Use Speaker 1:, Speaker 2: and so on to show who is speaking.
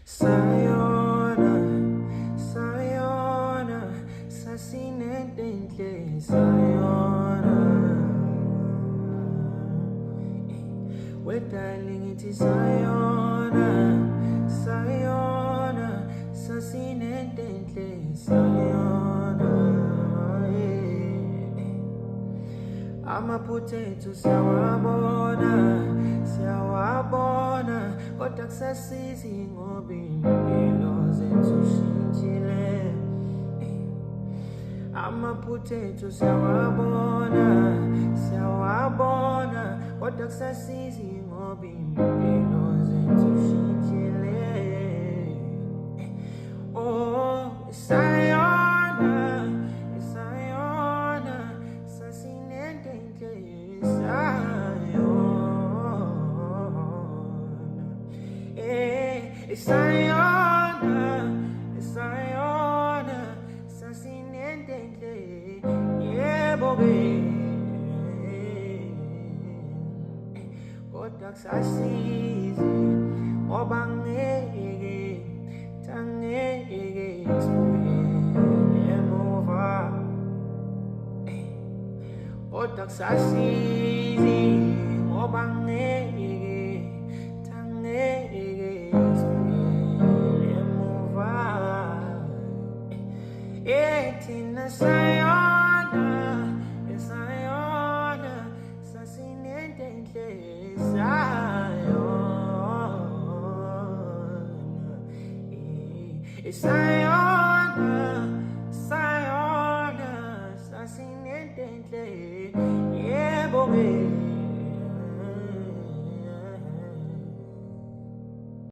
Speaker 1: Sayona, sayona, sasinentenhle sayona. We darling ithi sayona, sayona, sasinentenhle sayona. Ama-potato siyawabona, siyawabona, kodwa kusasizi ngoba impilo zethu shintshile. Ama-potato siyawabona, siyawabona, kodwa kusasizi ngoba impilo zethu shintshile. Oh, sayona, sayona, sasinentenhle sayona, sayona, sasinentenhle, yebo ke, kodwa kusasizi ngoba ngeke sibuyele emuva. Kodwa kusasizi ngoba ngeke sibuyele emuva. Thina sayona, sayona, sasinentenhle sayona. Sayona, sayona, sasinentenhle, yebo ke.